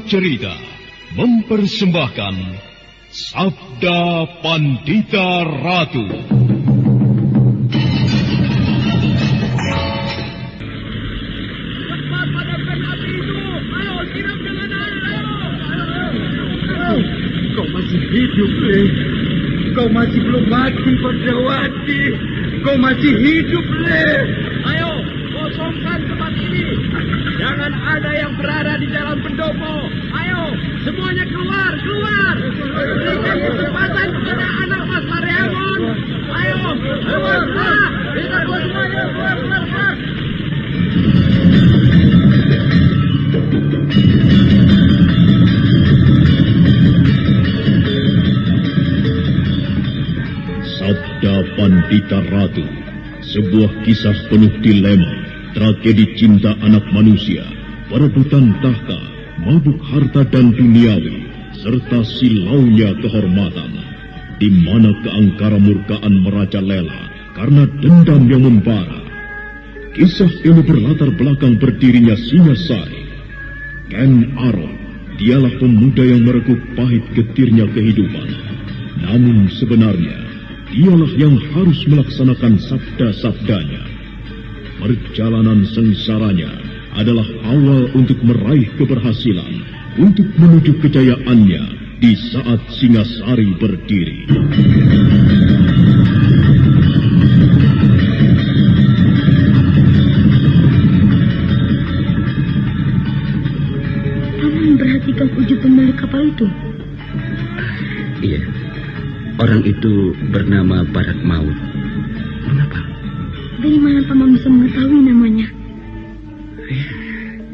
Cerita mempersembahkan Sabda Pandita Ratu. Cepat padamkan api itu. Ayo, siram dengan air. Ayo. Kau masih hidup, Le. Kau masih belum mati, Padrawati. Kau masih hidup, Le. Ayo, kosongkan tempat ini. Jangan ada yang berada di dalam pendopo. Ayo, semuanya keluar. Berikan kesempatan kepada anak Mas Mariamon. Ayo, keluar. Kita keluar semuanya. Keluar. Sabda Pandita Ratu, sebuah kisah penuh dilema, tragedi cinta anak manusia, perebutan tahta, mabuk harta dan duniawi, serta silaunya kehormatan, di mana keangkara murkaan merajalela karena dendam yang membara. Kisah ini berlatar belakang berdirinya Singasari. Ken Arok, dialah pemuda yang merekuk pahit getirnya kehidupan. Namun sebenarnya, dialah yang harus melaksanakan sabda-sabdanya. Perjalanan sengsaranya adalah awal untuk meraih keberhasilan, untuk menuju kejayaannya di saat Singasari berdiri. Paman memperhatikan ujung pemilik kapal itu? Iya. Orang itu bernama Barat Maut. Mengapa? Dari mana Paman bisa mengetahui namanya?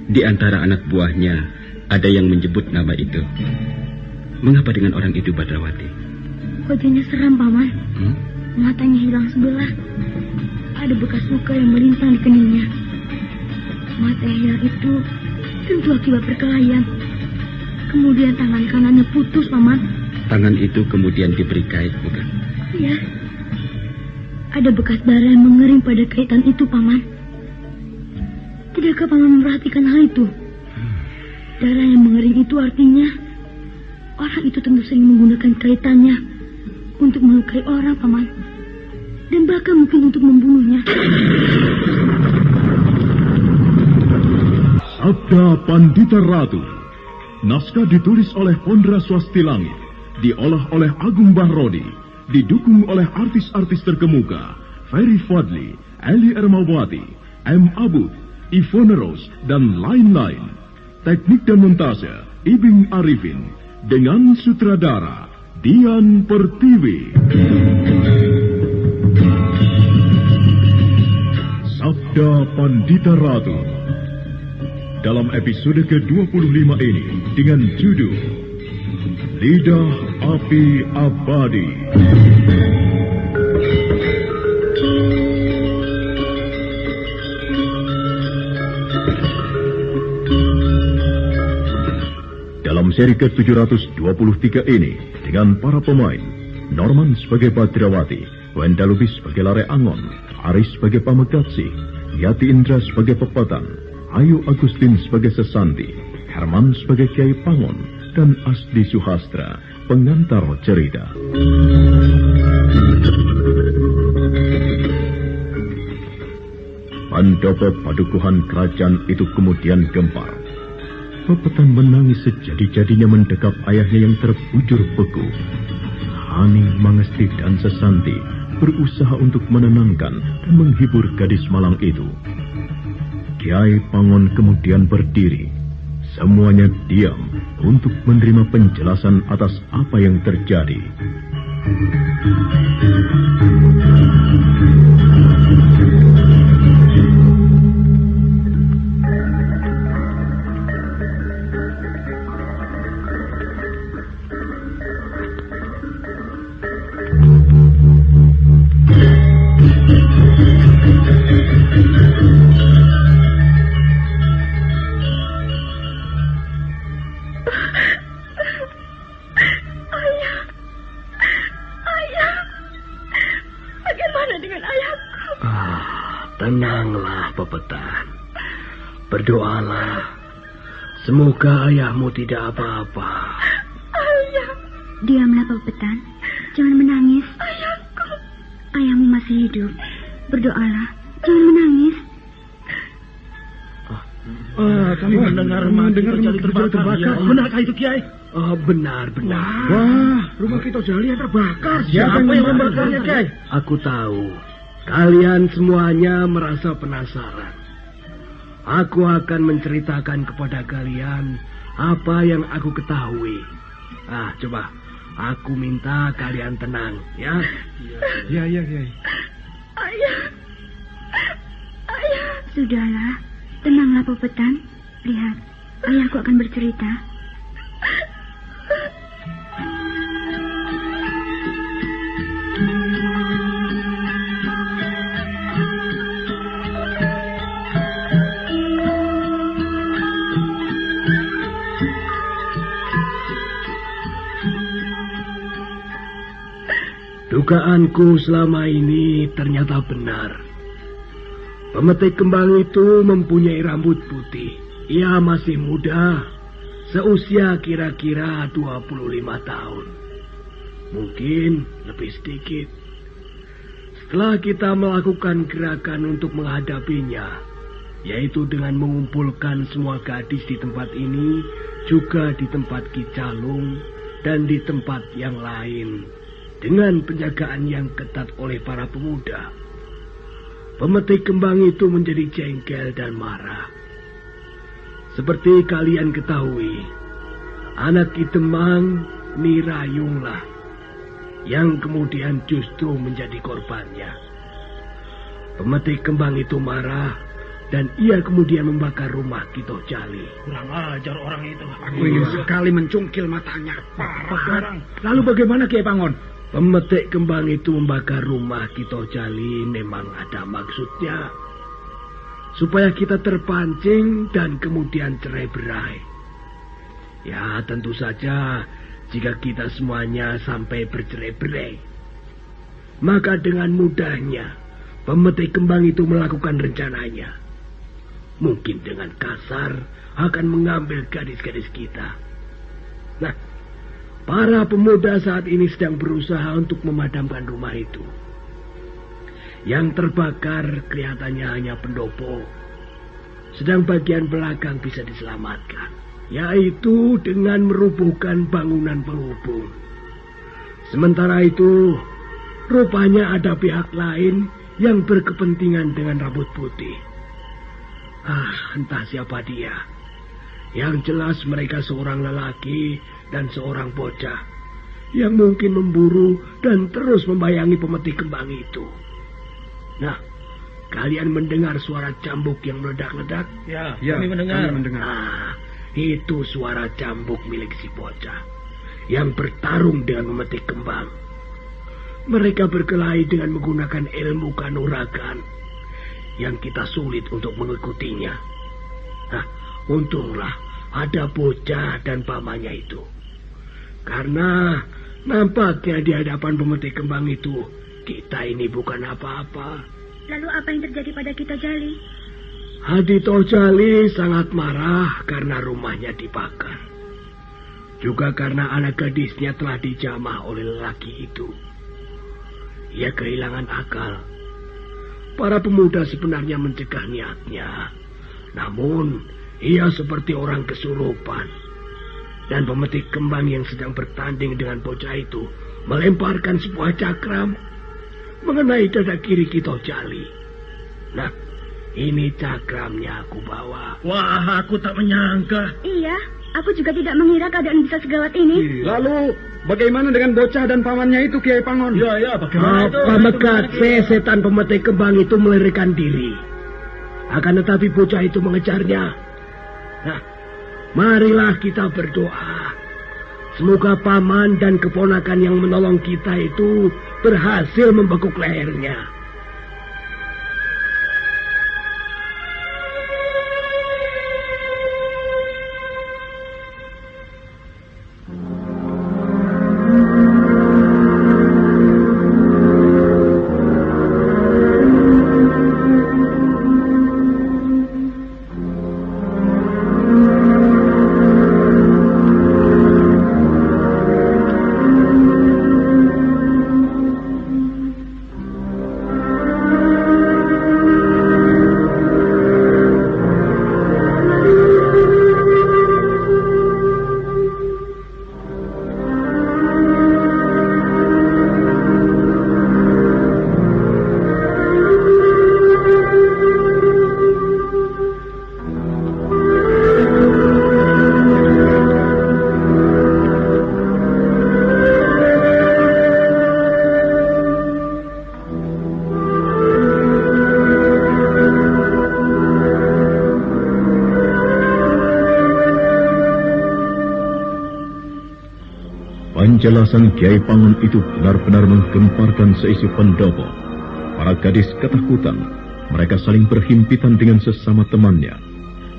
Di antara anak buahnya ada yang menyebut nama itu. Mengapa dengan orang itu, Badrawati? Wajahnya seram, Paman. Matanya hilang sebelah. Ada bekas luka yang melintang di keningnya. Mata yang hilang itu tentu akibat perkelahian. Kemudian tangan kanannya putus, Paman. Tangan itu kemudian diberi kait, bukan? Iya. Ada bekas darah yang mengering pada kaitan itu, Paman. Tidakkah Paman memperhatikan hal itu? Darah yang mengering itu artinya orang itu tentu sering menggunakan kaitannya untuk melukai orang, Paman. Dan bahkan mungkin untuk membunuhnya. Sabda Pandita Ratu. Naskah ditulis oleh Pondra Swastilangi, diolah oleh Agung Bahrodi, didukung oleh artis-artis terkemuka Ferry Fadli, Eli Ermawati, M. Abud, Ivone Rose, dan lain-lain. Teknik dan montase Ibing Arifin, dengan sutradara Dian Pertiwi. Sabda Pandita Ratu. Dalam episode ke-25 ini dengan judul Lidah Api Abadi. Dalam seri ke-723 ini dengan para pemain Norman sebagai Badrawati, Wenda Lubis sebagai Lare Angon, Aris sebagai Pamegatsi, Yati Indra sebagai Pepatan, Ayu Agustin sebagai Sesanti, Herman sebagai Kiai Pangon, dan Asdi Suhastra, pengantar cerita. Pandopo padukuhan kerajaan itu kemudian gempar. Pepatan menangis sejadi-jadinya mendekap ayahnya yang terbujur beku. Hani, Mangesti, dan Sesanti berusaha untuk menenangkan dan menghibur gadis malang itu. Kiai Pangon kemudian berdiri. Semuanya diam untuk menerima penjelasan atas apa yang terjadi. Tenanglah, Pepatan. Berdoalah. Semoga ayahmu tidak apa-apa. Ayah. Diamlah Pak Petan. Jangan menangis. Ayahku. Ayahmu masih hidup. Berdoalah. Jangan menangis. Kami mendengar terjadi terbakar. Ya, benarkah itu, Kiai? Benar. Wah, rumah kita Jali yang terbakar. Siapa yang membakarnya, Kiai? Aku tahu. Kalian semuanya merasa penasaran. Aku akan menceritakan kepada kalian apa yang aku ketahui. Coba. Aku minta kalian tenang, ya? Iya. Ayah. Sudahlah. Tenanglah Pak Petan. Lihat. Ayahku akan bercerita. Dugaanku selama ini ternyata benar. Pemetik kembang itu mempunyai rambut putih. Ia masih muda, seusia kira-kira 25 tahun. Mungkin lebih sedikit. Setelah kita melakukan gerakan untuk menghadapinya, yaitu dengan mengumpulkan semua gadis di tempat ini, juga di tempat Ki Calung, dan di tempat yang lain, dengan penjagaan yang ketat oleh para pemuda, pemetik kembang itu menjadi jengkel dan marah. Seperti kalian ketahui, anak Ki Demang, Nirayunglah, yang kemudian justru menjadi korbannya. Pemetik kembang itu marah, dan ia kemudian membakar rumah Ki Tojali. Kurang ajar orang itu. Aku ingin sekali mencungkil matanya. Parah. Lalu bagaimana Kiai Pangon? Pemetik kembang itu membakar rumah Ki Tojali memang ada maksudnya. Supaya kita terpancing dan kemudian cerai-berai. Ya, tentu saja jika kita semuanya sampai bercerai-berai, maka dengan mudahnya pemetik kembang itu melakukan rencananya. Mungkin dengan kasar akan mengambil gadis-gadis kita. Nah, para pemuda saat ini sedang berusaha untuk memadamkan rumah itu. Yang terbakar kelihatannya hanya pendopo. Sedang bagian belakang bisa diselamatkan, yaitu dengan merubuhkan bangunan penghubung. Sementara itu, rupanya ada pihak lain yang berkepentingan dengan rambut putih. Entah siapa dia. Yang jelas mereka seorang lelaki dan seorang bocah yang mungkin memburu dan terus membayangi pemetik kembang itu. Nah, kalian mendengar suara cambuk yang meledak-ledak? Ya, kami mendengar. Itu suara cambuk milik si bocah yang bertarung dengan pemetik kembang. Mereka berkelahi dengan menggunakan ilmu kanuragan yang kita sulit untuk mengikutinya. Untunglah ada bocah dan pamannya itu. Karena nampaknya di hadapan pemetik kembang itu, kita ini bukan apa-apa. Lalu apa yang terjadi pada Ki Tojali? Ki Tojali sangat marah karena rumahnya dibakar. Juga karena anak gadisnya telah dijamah oleh lelaki itu. Ia kehilangan akal. Para pemuda sebenarnya mencegah niatnya. Namun, ia seperti orang kesurupan. Dan pemetik kembang yang sedang bertanding dengan bocah itu melemparkan sebuah cakram mengenai dada kiri Ki Tojali. Nah, ini cakramnya aku bawa. Wah, aku tak menyangka. Iya, aku juga tidak mengira keadaan bisa segawat ini. Lalu, bagaimana dengan bocah dan pamannya itu, Kiai Pangon? Ya, bagaimana itu? Pamekat setan pemetik kembang itu melarikan diri. Akan tetapi bocah itu mengejarnya. Nah, marilah kita berdoa. Semoga paman dan keponakan yang menolong kita itu berhasil membekuk lehernya. Penjelasan Kiai Pangon itu benar-benar menggemparkan seisi pendopo. Para gadis ketakutan. Mereka saling berhimpitan dengan sesama temannya.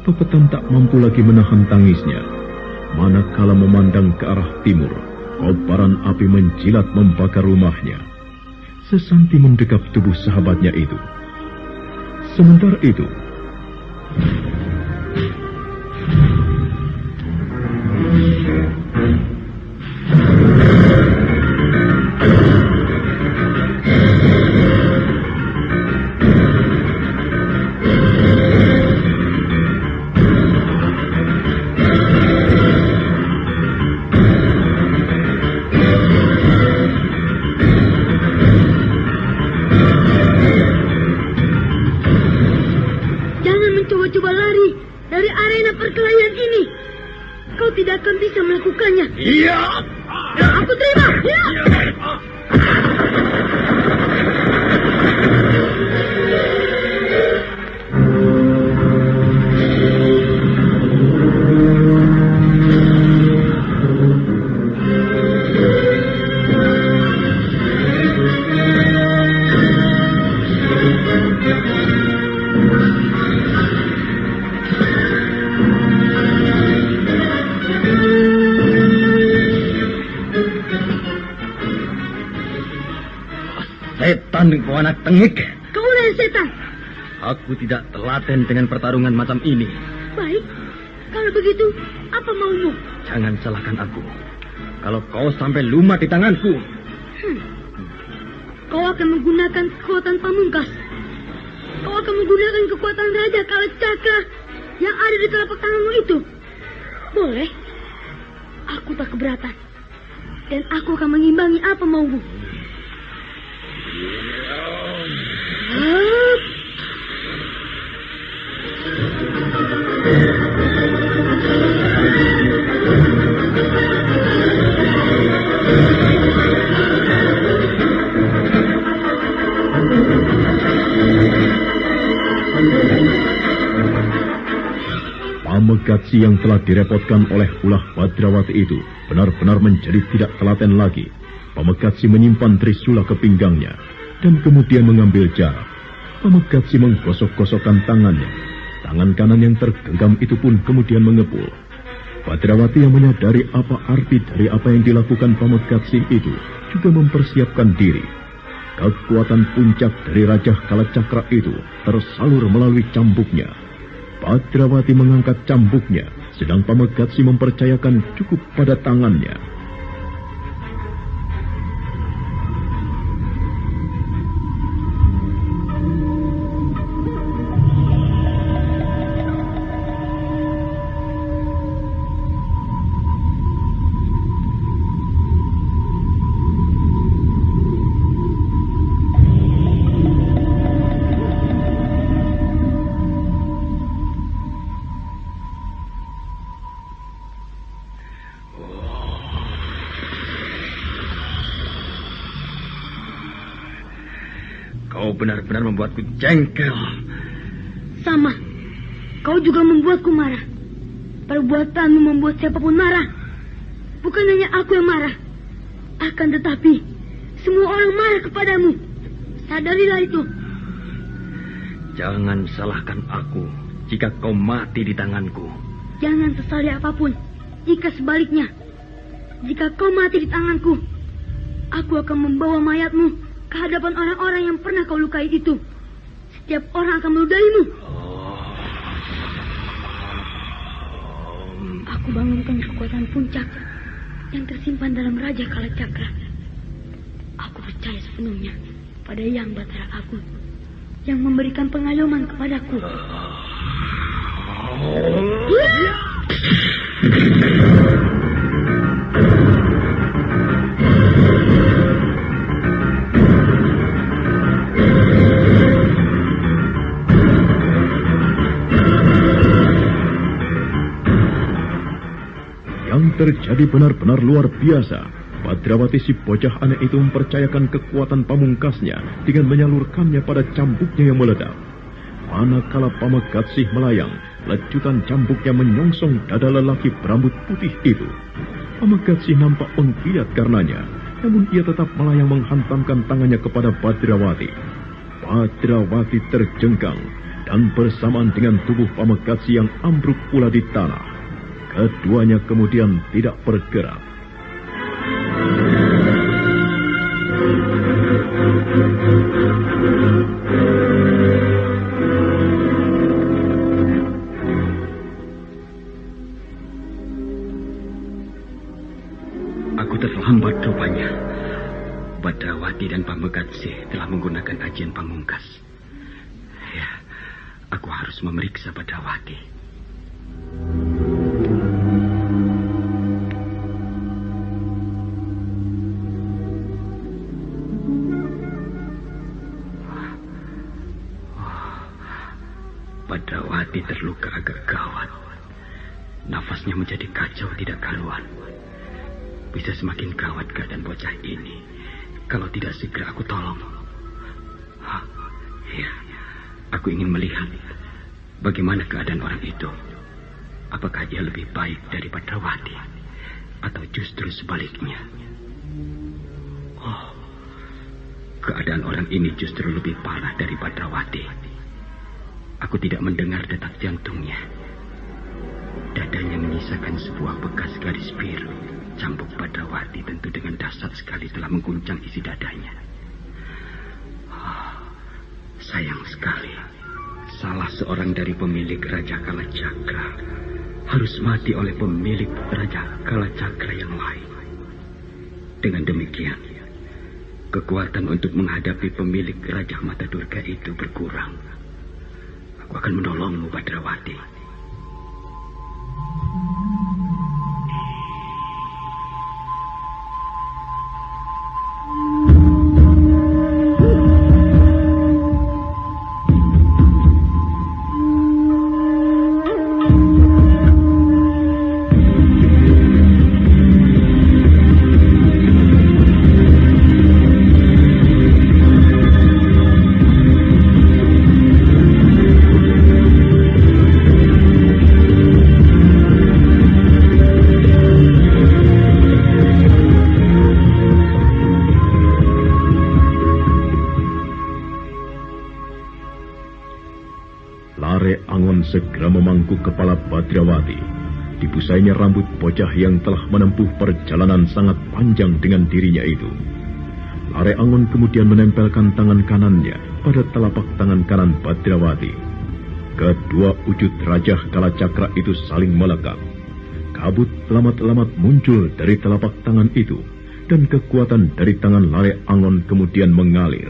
Pepetan tak mampu lagi menahan tangisnya. Manakala memandang ke arah timur, kobaran api menjilat membakar rumahnya. Sesanti mendekap tubuh sahabatnya itu. Sementara itu, coba lari dari arena perkelahian ini. Kau tidak akan bisa melakukannya. Iya. Aku terima. Ya. Setan, kau anak tengik. Kaulah yang setan. Aku tidak telaten dengan pertarungan macam ini. Baik, kalau begitu, apa maumu? Jangan salahkan aku. Kalau kau sampai lumat di tanganku, kau akan menggunakan kekuatan pamungkas. Kau akan menggunakan kekuatan Raja Kalacakra yang ada di telapak tanganmu itu. Boleh. Aku tak keberatan. Dan aku akan mengimbangi apa maumu. Pamegatsi yang telah direpotkan oleh ulah Badrawati itu benar-benar menjadi tidak telaten lagi. Pamegatsi menyimpan trisula ke pinggangnya dan kemudian mengambil jarak. Pamegatsi menggosok-gosokkan tangannya. Tangan kanan yang tergenggam itu pun kemudian mengepul. Badrawati yang menyadari apa arti dari apa yang dilakukan Pamegatsi itu juga mempersiapkan diri. Kekuatan puncak dari Raja Kalacakra itu tersalur melalui cambuknya. Badrawati mengangkat cambuknya, sedang Pamegatsi mempercayakan cukup pada tangannya. Kau benar-benar membuatku jengkel. Sama. Kau juga membuatku marah. Perbuatanmu membuat siapapun marah. Bukan hanya aku yang marah. Akan tetapi, semua orang marah kepadamu. Sadarilah itu. Jangan salahkan aku jika kau mati di tanganku. Jangan sesali apapun jika sebaliknya. Jika kau mati di tanganku, aku akan membawa mayatmu ke hadapan orang-orang yang pernah kau lukai itu. Setiap orang akan meludaimu. Aku bangunkan kekuatan puncak yang tersimpan dalam Raja Kalacakra. Aku percaya sepenuhnya pada Yang Batara Agung yang memberikan pengayoman kepadaku. Yang terjadi benar-benar luar biasa. Badrawati si bocah aneh itu mempercayakan kekuatan pamungkasnya dengan menyalurkannya pada cambuknya yang meledak. Manakala Pamegatsi melayang, lecutan cambuknya menyongsong dada lelaki berambut putih itu. Pamekatsih nampak pengkiat karenanya, namun ia tetap melayang menghantamkan tangannya kepada Badrawati. Badrawati terjengkang, dan bersamaan dengan tubuh Pamekatsih yang ambruk pula di tanah, keduanya kemudian tidak bergerak. Aku terlambat rupanya. Badrawati dan Pamekatsih telah menggunakan ajian pamungkas. Ya, aku harus memeriksa Badrawati. Badrawati terluka agak gawat. Nafasnya menjadi kacau tidak karuan. Bisa semakin gawat keadaan bocah ini kalau tidak segera aku tolong. Ya, aku ingin melihat bagaimana keadaan orang itu. Apakah dia lebih baik dari Badrawati atau justru sebaliknya? Oh, keadaan orang ini justru lebih parah dari Badrawati. Aku tidak mendengar detak jantungnya. Dadanya menyisakan sebuah bekas garis biru. Cambuk Badrawati tentu dengan dahsyat sekali telah mengguncang isi dadanya. Sayang sekali, salah seorang dari pemilik Raja Kalacakra harus mati oleh pemilik Raja Kalacakra yang lain. Dengan demikian, kekuatan untuk menghadapi pemilik Raja Mata Durga itu berkurang. Aku akan menolongmu, Badrawati. Segera memangku kepala Badrawati. Dibusainya rambut bocah yang telah menempuh perjalanan sangat panjang dengan dirinya itu. Lare Angon kemudian menempelkan tangan kanannya pada telapak tangan kanan Badrawati. Kedua wujud Raja Kalacakra itu saling melekat. Kabut lamat-lamat muncul dari telapak tangan itu, dan kekuatan dari tangan Lare Angon kemudian mengalir.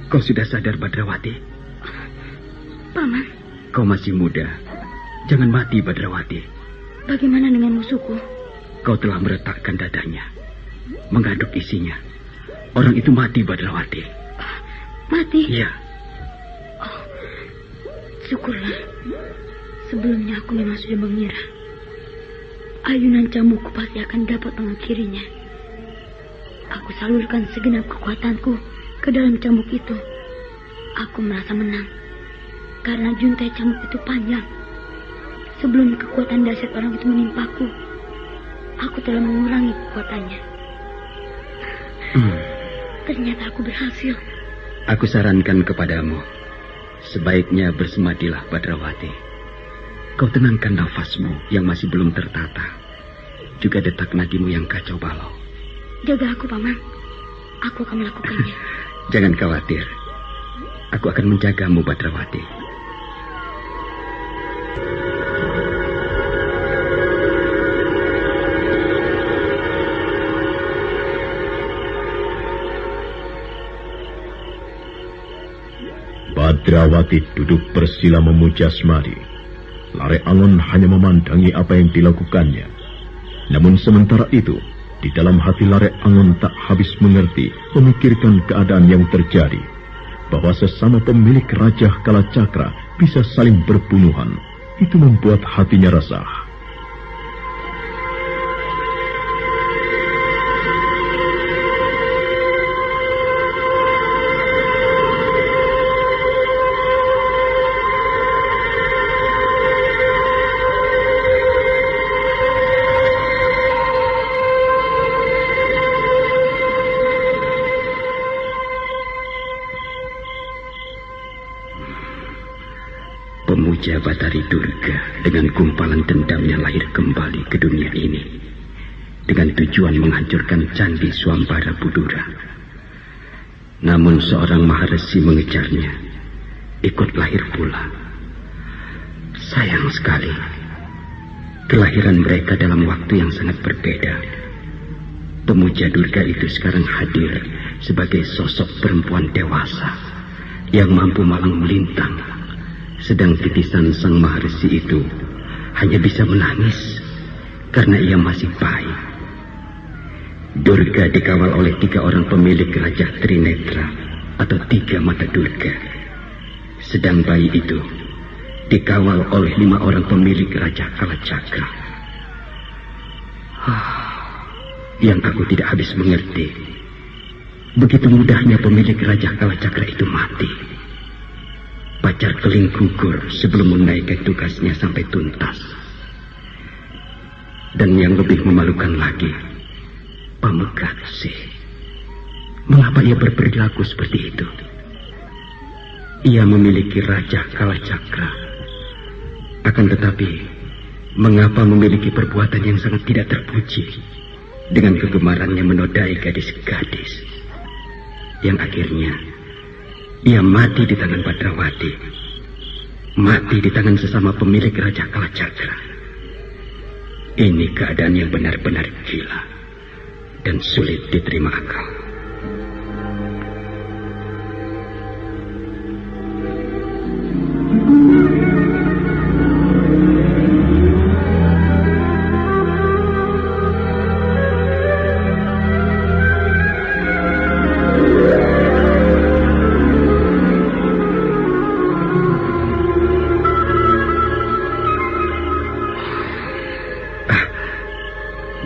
Kau sudah sadar, Badrawati? Paman. Kau masih muda. Jangan mati, Badrawati. Bagaimana dengan musuhku? Kau telah meretakkan dadanya, mengaduk isinya. Orang itu mati, Badrawati. Mati? Iya. Oh, syukurlah. Sebelumnya aku memang sudah mengira ayunan cambukku pasti akan dapat mengakhirinya. Aku salurkan segenap kekuatanku ke dalam cambuk itu. Aku merasa menang karena juntai cambuk itu panjang. Sebelum kekuatan dahsyat orang itu menimpaku, aku telah mengurangi kekuatannya. Ternyata aku berhasil. Aku sarankan kepadamu, sebaiknya bersemadilah, Badrawati. Kau tenangkan nafasmu yang masih belum tertata, juga detak nadimu yang kacau balau. Jaga aku, Paman. Aku akan melakukannya. Jangan khawatir. Aku akan menjagamu, Badrawati. Badrawati duduk bersila memuja Smadi. Lare Angon hanya memandangi apa yang dilakukannya. Namun sementara itu, di dalam hati Lare Angon tak habis mengerti, memikirkan keadaan yang terjadi, bahwa sesama pemilik Raja Kalacakra bisa saling berbunuhan. Itu membuat hatinya resah. Pemuja Batari Durga dengan gumpalan dendamnya lahir kembali ke dunia ini dengan tujuan menghancurkan Candi Swambara Budura. Namun seorang Maharesi mengejarnya, ikut lahir pula. Sayang sekali, kelahiran mereka dalam waktu yang sangat berbeda. Pemuja Durga itu sekarang hadir sebagai sosok perempuan dewasa yang mampu malang melintang. Sedang titisan sang Maharesi itu hanya bisa menangis karena ia masih bayi. Durga dikawal oleh 3 orang pemilik Raja Trinetra atau 3 mata Durga. Sedang bayi itu dikawal oleh 5 orang pemilik Raja Kalacakra. Yang aku tidak habis mengerti, begitu mudahnya pemilik Raja Kalacakra itu mati. Pacar Keling gugur sebelum menaikkan tugasnya sampai tuntas. Dan yang lebih memalukan lagi, Pamegaksih. Mengapa ia berperilaku seperti itu? Ia memiliki Raja Kalacakra. Akan tetapi, mengapa memiliki perbuatan yang sangat tidak terpuji dengan kegemarannya menodai gadis-gadis yang akhirnya ia mati di tangan Badrawati, mati di tangan sesama pemilik Raja Kalacakra. Ini keadaan yang benar-benar gila dan sulit diterima akal.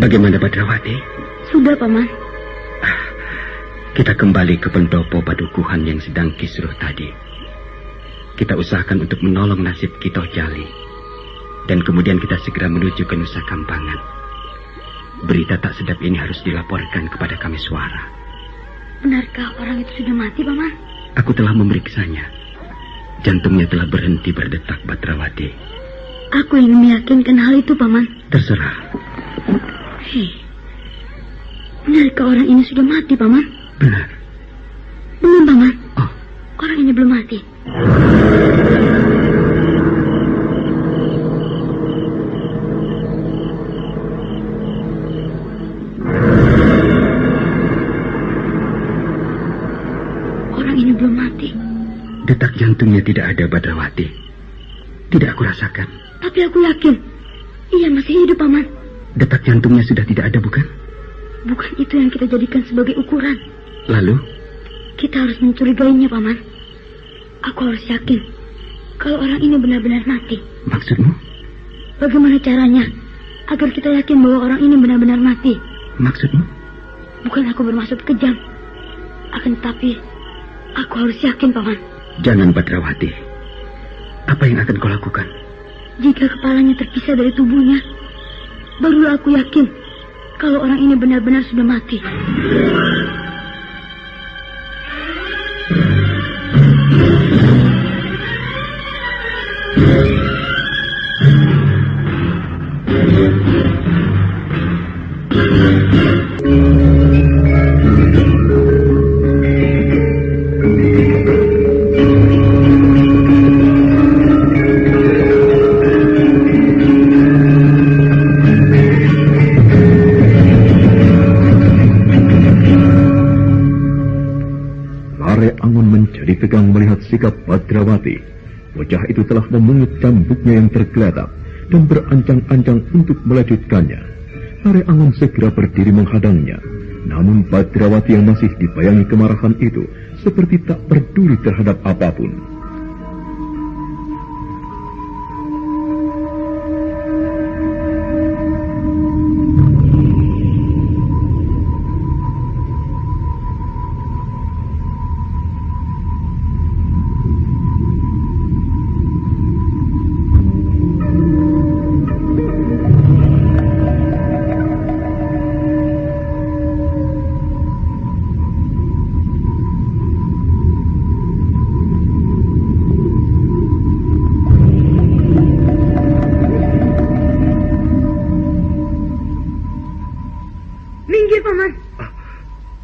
Bagaimana Badrawati? Sudah, Paman. Kita kembali ke pendopo padukuhan yang sedang kisruh tadi. Kita usahakan untuk menolong nasib Kito Jali. Dan kemudian kita segera menuju ke Nusa Kambangan. Berita tak sedap ini harus dilaporkan kepada Kameswara. Benarkah orang itu sudah mati, Paman? Aku telah memeriksanya. Jantungnya telah berhenti berdetak, Badrawati. Aku ingin meyakinkan hal itu, Paman. Terserah. Benarkah orang ini sudah mati, Paman? Benar. Belum, Paman. Oh. Orang ini belum mati. Orang ini belum mati. Detak jantungnya tidak ada, Badrawati. Tidak aku rasakan. Tapi aku yakin ia masih hidup, Paman. Detak jantungnya sudah tidak ada, bukan? Bukan itu yang kita jadikan sebagai ukuran. Lalu? Kita harus mencurigainya, Paman. Aku harus yakin kalau orang ini benar-benar mati. Maksudmu? Bagaimana caranya agar kita yakin bahwa orang ini benar-benar mati? Maksudmu? Bukan aku bermaksud kejam. Akan tetapi aku harus yakin, Paman. Jangan, Badrawati. Apa yang akan kau lakukan? Jika kepalanya terpisah dari tubuhnya, barulah aku yakin kalau orang ini benar-benar sudah mati. Lare Angon menjadi tegang melihat sikap Badrawati. bocah itu telah memungut cambuknya yang tergeletak dan berancang-ancang untuk melanjutkannya. Lare Angon segera berdiri menghadangnya. Namun Badrawati yang masih dibayangi kemarahan itu seperti tak peduli terhadap apapun.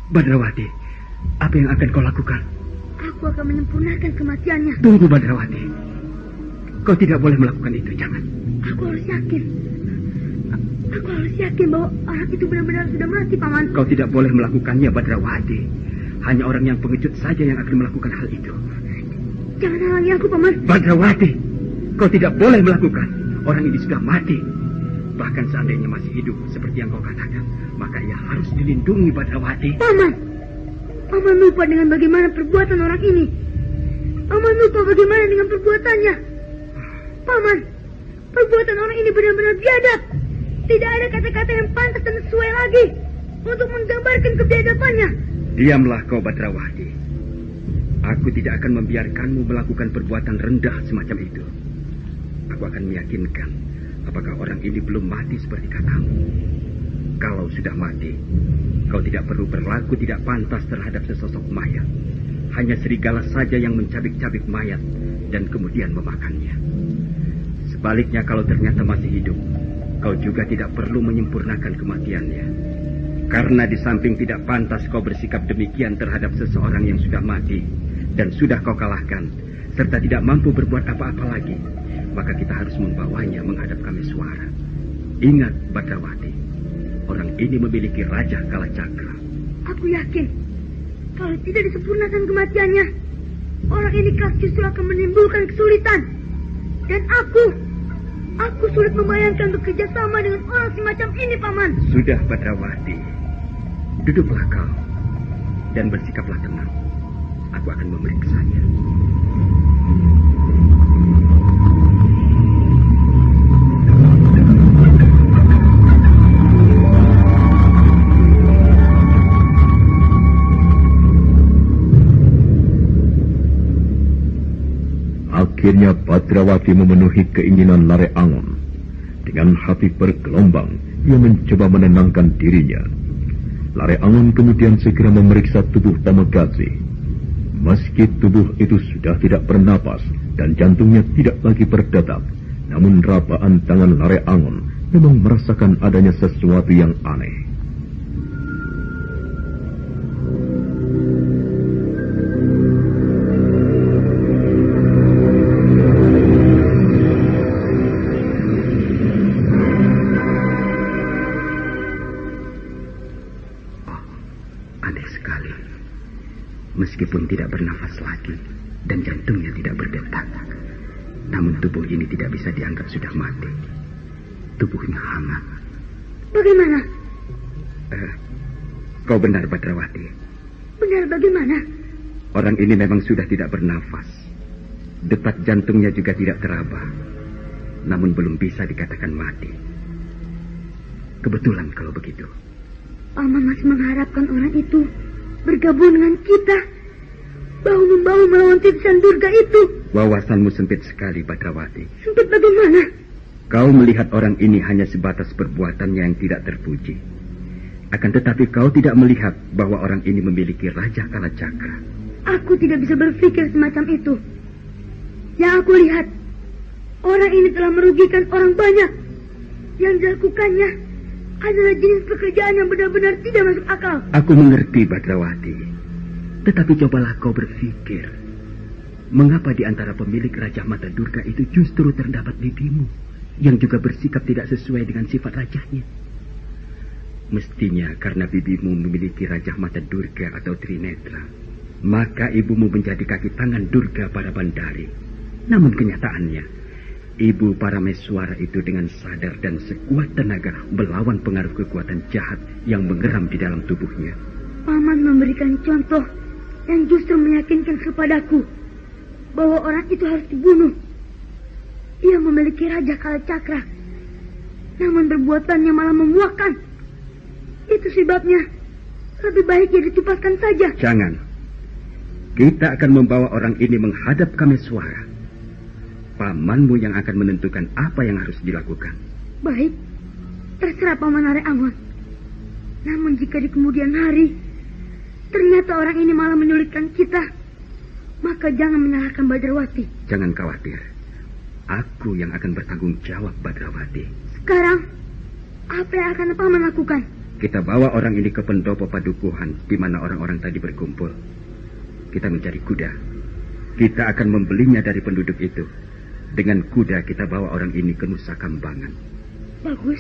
Badrawati, apa yang akan kau lakukan? Aku akan menyempurnakan kematiannya. Tunggu, Badrawati. Kau tidak boleh melakukan itu, jangan. Aku harus yakin. Aku harus yakin bahwa orang itu benar-benar sudah mati, Paman. Kau tidak boleh melakukannya, Badrawati. Hanya orang yang pengecut saja yang akan melakukan hal itu. Jangan halangi aku, Paman. Badrawati, kau tidak boleh melakukan. Orang ini sudah mati. Bahkan seandainya masih hidup seperti yang kau katakan, maka ia harus dilindungi, Badrawati. Paman, Paman lupa dengan bagaimana perbuatan orang ini. Paman lupa bagaimana dengan perbuatannya. Paman, perbuatan orang ini benar-benar biadab. Tidak ada kata-kata yang pantas dan sesuai lagi untuk menggambarkan kebiadabannya. Diamlah kau, Badrawati. Aku tidak akan membiarkanmu melakukan perbuatan rendah semacam itu. Aku akan meyakinkan apakah orang ini belum mati seperti katamu. Kalau sudah mati, kau tidak perlu berlaku tidak pantas terhadap sesosok mayat. Hanya serigala saja yang mencabik-cabik mayat dan kemudian memakannya. Sebaliknya, kalau ternyata masih hidup, kau juga tidak perlu menyempurnakan kematiannya. Karena di samping tidak pantas kau bersikap demikian terhadap seseorang yang sudah mati dan sudah kau kalahkan, serta tidak mampu berbuat apa-apa lagi, maka kita harus membawanya menghadap Kameswara. Ingat, Badrawati, orang ini memiliki Raja Kalacakra. Aku yakin, kalau tidak disempurnakan kematiannya, orang ini justru akan menimbulkan kesulitan. Dan aku sulit membayangkan bekerja sama dengan orang semacam ini, Paman. Sudah, Badrawati. Duduklah kau dan bersikaplah tenang. Aku akan memeriksanya. Akhirnya Badrawati memenuhi keinginan Lare Angon. Dengan hati bergelombang, ia mencoba menenangkan dirinya. Lare Angon kemudian segera memeriksa tubuh Tamagotchi. Meski tubuh itu sudah tidak bernapas dan jantungnya tidak lagi berdetak, namun rapaan tangan Lare Angon memang merasakan adanya sesuatu yang aneh. Meskipun tidak bernafas lagi dan jantungnya tidak berdetak, namun tubuh ini tidak bisa dianggap sudah mati. Tubuhnya hangat. Bagaimana? Kau benar, Badrawati. Benar bagaimana? Orang ini memang sudah tidak bernafas. Detak jantungnya juga tidak teraba. Namun belum bisa dikatakan mati. Kebetulan kalau begitu. Paman masih mengharapkan orang itu bergabung dengan kita, bahu-membahu melawan titisan Durga itu. Wawasanmu sempit sekali, Badrawati. Sempit bagaimana? Kau melihat orang ini hanya sebatas perbuatannya yang tidak terpuji. Akan tetapi kau tidak melihat bahwa orang ini memiliki Raja Kalacakra. Aku tidak bisa berpikir semacam itu. Yang aku lihat, orang ini telah merugikan orang banyak. Yang dilakukannya adalah jenis pekerjaan yang benar-benar tidak masuk akal. Aku mengerti, Badrawati. Tetapi cobalah kau berpikir, mengapa di antara pemilik Raja Mata Durga itu justru terdapat bibimu, yang juga bersikap tidak sesuai dengan sifat rajanya? Mestinya karena bibimu memiliki Raja Mata Durga atau Trinetra, maka ibumu menjadi kaki tangan Durga pada Bandari. Namun kenyataannya, Ibu Parameswara itu dengan sadar dan sekuat tenaga melawan pengaruh kekuatan jahat yang mengeram di dalam tubuhnya. Paman memberikan contoh yang justru meyakinkan kepadaku bahwa orang itu harus dibunuh. Ia memiliki Raja Kalacakra, namun perbuatannya malah memuakkan. Itu sebabnya lebih baik dia ditupaskan saja. Jangan. Kita akan membawa orang ini menghadap Kameswara. Pamanmu yang akan menentukan apa yang harus dilakukan. Baik, terserah Paman Are Angon. Namun jika di kemudian hari ternyata orang ini malah menyulitkan kita, maka jangan menyalahkan Badrawati. Jangan khawatir. Aku yang akan bertanggung jawab, Badrawati. Sekarang, apa yang akan Paman lakukan? Kita bawa orang ini ke pendopo padukuhan di mana orang-orang tadi berkumpul. Kita mencari kuda. Kita akan membelinya dari penduduk itu. Dengan kuda kita bawa orang ini ke Nusa Kambangan. Bagus.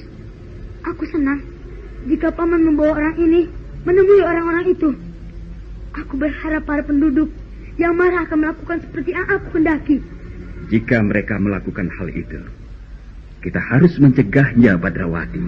Aku senang jika Paman membawa orang ini menemui orang-orang itu. Aku berharap para penduduk yang marah akan melakukan seperti yang aku kendaki. Jika mereka melakukan hal itu, kita harus mencegahnya, Badrawati.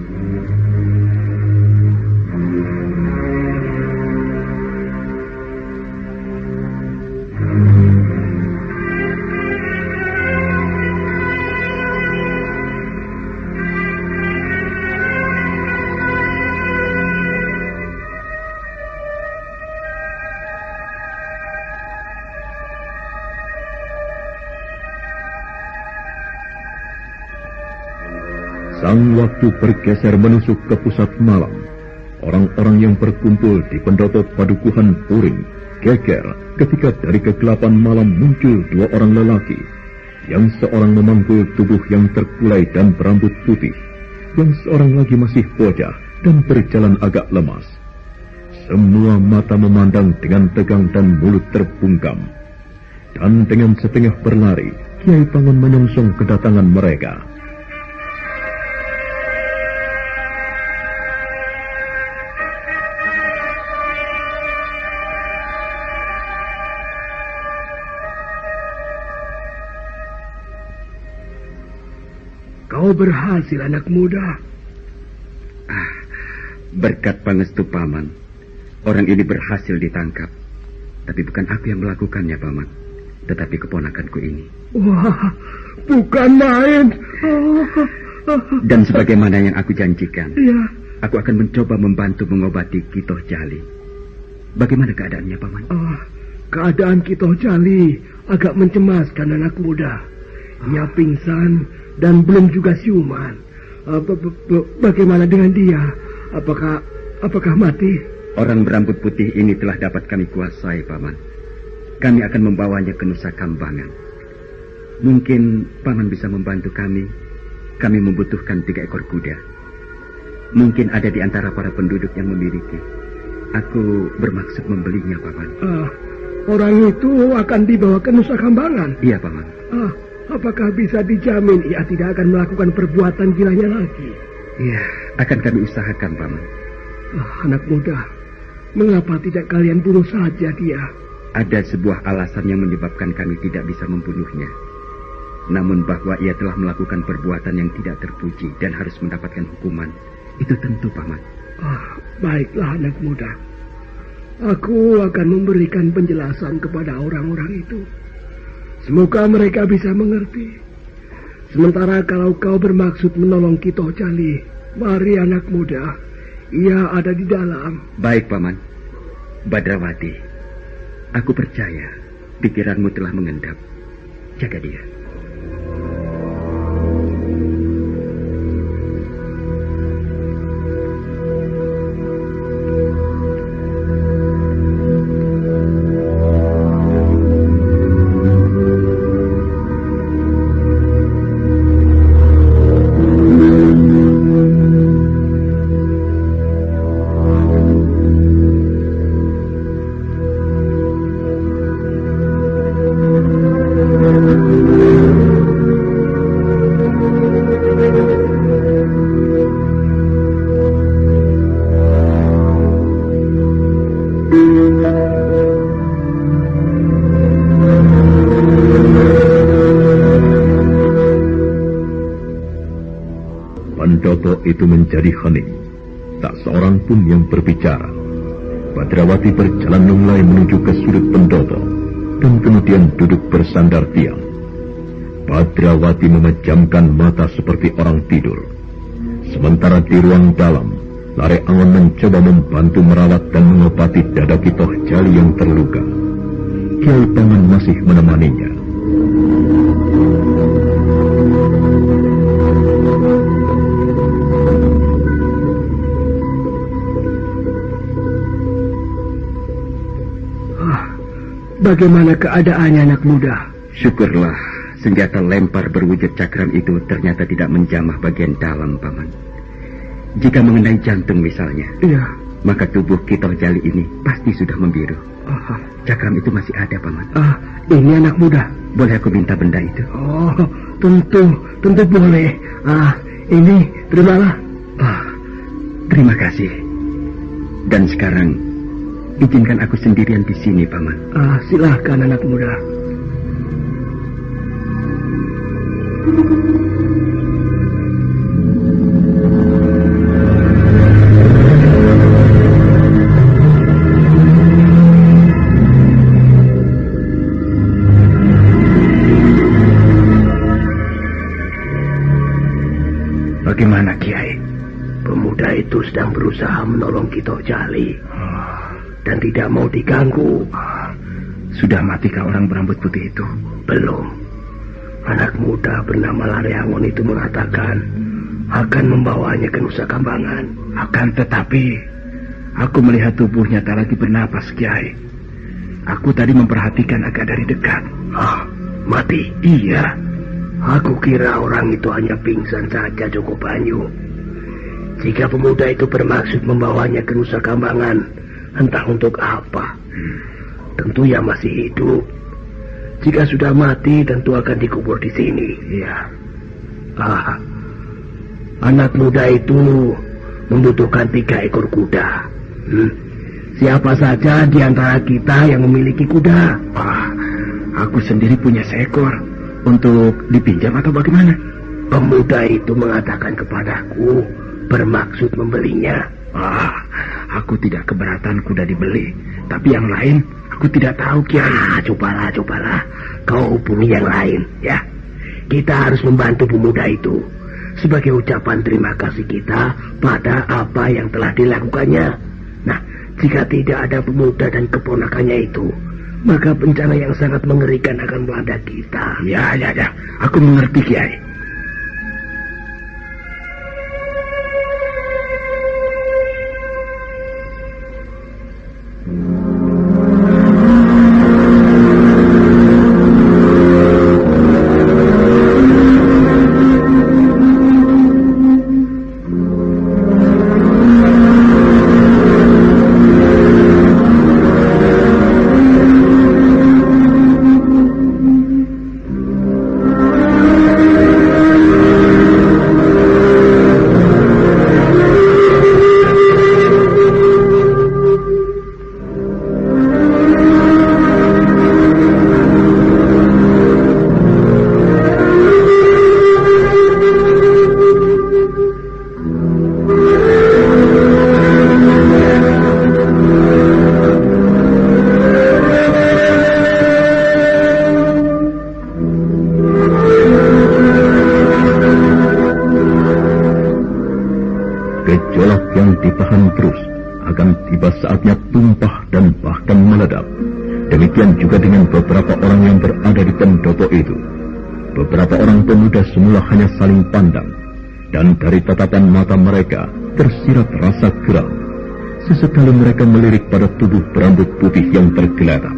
Sang waktu bergeser menusuk ke pusat malam. Orang-orang yang berkumpul di pendopo padukuhan Puring geger ketika dari kegelapan malam muncul dua orang lelaki. Yang seorang memanggul tubuh yang terkulai dan berambut putih. Yang seorang lagi masih bocah dan berjalan agak lemas. Semua mata memandang dengan tegang dan mulut terbungkam. Dan dengan setengah berlari, Kiai Pangon menyongsong kedatangan mereka. Kau berhasil, anak muda. Berkat pangestu Paman, orang ini berhasil ditangkap. Tapi bukan aku yang melakukannya, Paman, tetapi keponakanku ini. Wah, bukan main. Dan sebagaimana yang aku janjikan, Ya. aku akan mencoba membantu mengobati Kitoh Jali. Bagaimana keadaannya, Paman? Keadaan Kitoh Jali agak mencemaskan, anak muda. Ia pingsan dan belum juga siuman. Bagaimana dengan dia? Apakah mati? Orang berambut putih ini telah dapat kami kuasai, Paman. Kami akan membawanya ke Nusa Kambangan. Mungkin Paman bisa membantu kami. Kami membutuhkan 3 ekor kuda. Mungkin ada di antara para penduduk yang memiliki. Aku bermaksud membelinya, Paman. Orang itu akan dibawa ke Nusa Kambangan? Iya, Paman. Apakah bisa dijamin ia tidak akan melakukan perbuatan gilanya lagi? Iya, akan kami usahakan, Paman. Anak muda, mengapa tidak kalian bunuh saja dia? Ada sebuah alasan yang menyebabkan kami tidak bisa membunuhnya. Namun bahwa ia telah melakukan perbuatan yang tidak terpuji dan harus mendapatkan hukuman, itu tentu, Paman. Baiklah, anak muda. Aku akan memberikan penjelasan kepada orang-orang itu. Semoga mereka bisa mengerti. Sementara kalau kau bermaksud menolong Kitoh Jali, mari anak muda, ia ada di dalam. Baik, Paman. Badrawati, aku percaya pikiranmu telah mengendap. Jaga dia. itu menjadi hening. Tak seorang pun yang berbicara. Badrawati berjalan lunglai menuju ke sudut pendopo dan kemudian duduk bersandar diam. Badrawati memejamkan mata seperti orang tidur. Sementara di ruang dalam, Lare Angon mencoba membantu merawat dan mengobati dada Ki Toh Jali yang terluka. Kiai Pangan masih menemaninya. Bagaimana keadaannya, anak muda? Syukurlah, senjata lempar berwujud cakram itu ternyata tidak menjamah bagian dalam, Paman. Jika mengenai jantung misalnya, Iya. maka tubuh Ki Toh Jali ini pasti sudah membiru. Cakram itu masih ada, Paman. Ini anak muda. Boleh aku minta benda itu? Oh, tentu boleh. Ini terimalah. Terima kasih. Dan sekarang, izinkan aku sendirian di sini, Paman. Silahkan anak muda. Bagaimana, Kiai? Pemuda itu sedang berusaha menolong Ki Toh Jali dan tidak mau diganggu. Sudah matikah orang berambut putih itu? Belum. Anak muda bernama Lare Angon itu mengatakan akan membawanya ke Nusa Kambangan. Akan tetapi, aku melihat tubuhnya tak lagi bernapas, Kiai. Aku tadi memperhatikan agak dari dekat. Mati? Iya. Aku kira orang itu hanya pingsan saja, Joko Banyu. Jika pemuda itu bermaksud membawanya ke Nusa Kambangan, entah untuk apa. Tentu ya masih hidup. Jika sudah mati, tentu akan dikubur di sini. Ya. Anak muda itu membutuhkan 3 ekor kuda. Siapa saja di antara kita yang memiliki kuda? Aku sendiri punya seekor. Untuk dipinjam atau bagaimana? Pemuda itu mengatakan kepadaku bermaksud membelinya. Aku tidak keberatan kuda dibeli. Tapi yang lain aku tidak tahu, Kiai. Cobalah. Kau hubungi yang lain, ya. Kita harus membantu pemuda itu sebagai ucapan terima kasih kita pada apa yang telah dilakukannya. Nah, jika tidak ada pemuda dan keponakannya itu, maka bencana yang sangat mengerikan akan melanda kita. Ya. Aku mengerti, Kiai. Gejolak yang ditahan terus akan tiba saatnya tumpah dan bahkan meledak. Demikian juga dengan beberapa orang yang berada di pendopo itu. Beberapa orang pemuda semula hanya saling pandang, dan dari tatapan mata mereka tersirat rasa geram. Sesekali mereka melirik pada tubuh berambut putih yang tergeletak.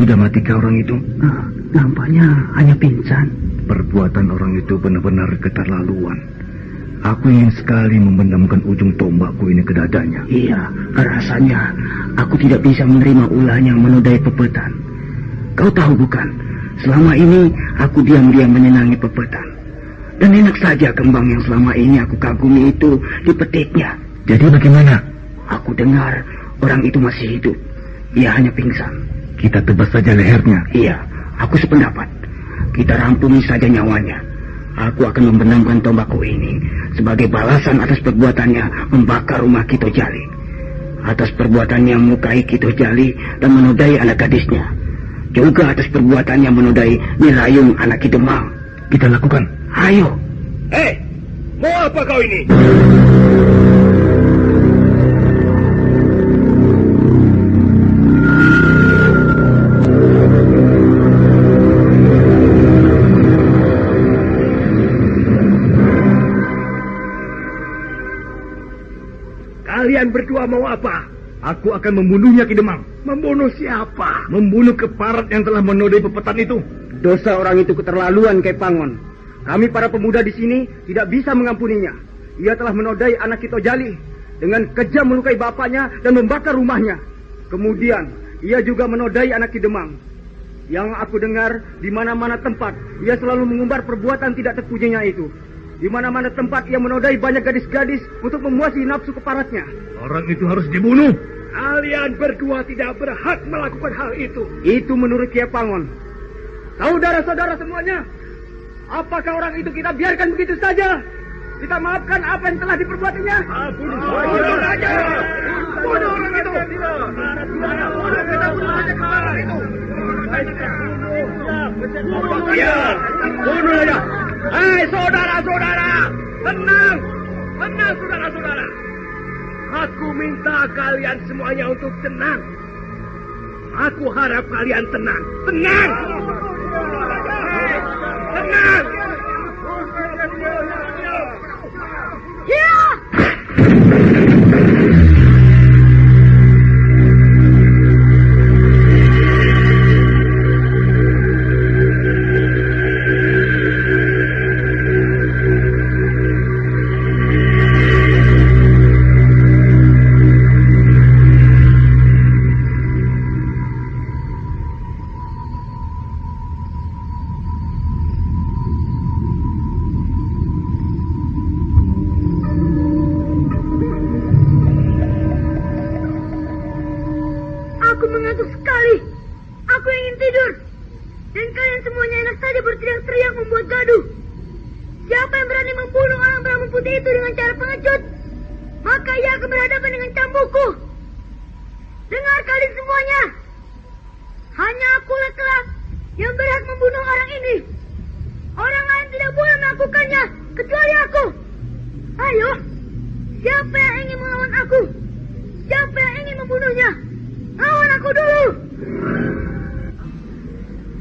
sudah matikah orang itu? Nampaknya hanya pingsan. Perbuatan orang itu benar-benar keterlaluan. Aku ingin sekali membenamkan ujung tombakku ini ke dadanya. Iya, rasanya aku tidak bisa menerima ulahnya menodai Pepetan. Kau tahu bukan, selama ini aku diam-diam menyenangi Pepetan. Dan enak saja kembang yang selama ini aku kagumi itu dipetiknya. Jadi bagaimana? Aku dengar orang itu masih hidup. Ia hanya pingsan. Kita tebas saja lehernya. Iya, aku sependapat. Kita rampungi saja nyawanya. Aku akan membenamkan tombakku ini sebagai balasan atas perbuatannya membakar rumah Kito Jali. Atas perbuatannya melukai Kito Jali dan menodai anak gadisnya. Juga atas perbuatannya menodai Nirayung anak Ki Demang. Kita lakukan. Ayo. Mau apa kau ini? Kalian berdua mau apa? Aku akan membunuhnya, Ki Demang. Membunuh siapa? Membunuh keparat yang telah menodai Pepetan itu. Dosa orang itu keterlaluan, Kei Pangon. Kami para pemuda di sini tidak bisa mengampuninya. Ia telah menodai anak Kito Jali dengan kejam melukai bapaknya dan membakar rumahnya. Kemudian ia juga menodai anak Ki Demang. Yang aku dengar di mana-mana tempat ia selalu mengumbar perbuatan tidak terpujinya itu. Di mana-mana tempat ia menodai banyak gadis-gadis untuk memuasi nafsu keparatnya. Orang itu harus dibunuh. Kalian berdua tidak berhak melakukan hal itu. Itu menurut Kiai Pangon. Saudara-saudara semuanya, apakah orang itu kita biarkan begitu saja? Kita maafkan apa yang telah diperbuatinya? Bunuh saja! Bunuh orang itu! Kita bunuh saja kemarin itu! Iya, bunuh saja! Hei saudara-saudara, tenang! Tenang saudara-saudara! Aku minta kalian semuanya untuk tenang. Aku harap kalian tenang. Tenang! Tenang! Ya!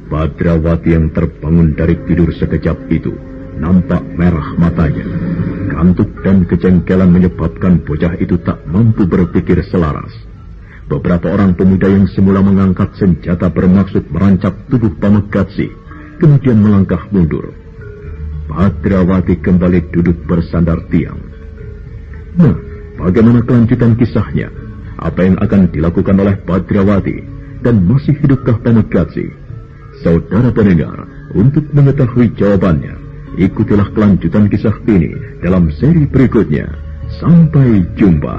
Badrawati yang terbangun dari tidur sekejap itu nampak merah matanya. Kantuk dan kejengkelan menyebabkan bocah itu tak mampu berpikir selaras. Beberapa orang pemuda yang semula mengangkat senjata bermaksud merancap tubuh Pamekatsi kemudian melangkah mundur. Badrawati kembali duduk bersandar tiang. Nah, bagaimana kelanjutan kisahnya? Apa yang akan dilakukan oleh Badrawati? Dan masih hidupkah Pamekatsi? Saudara pendengar, untuk mengetahui jawabannya, ikutilah kelanjutan kisah ini dalam seri berikutnya. Sampai jumpa.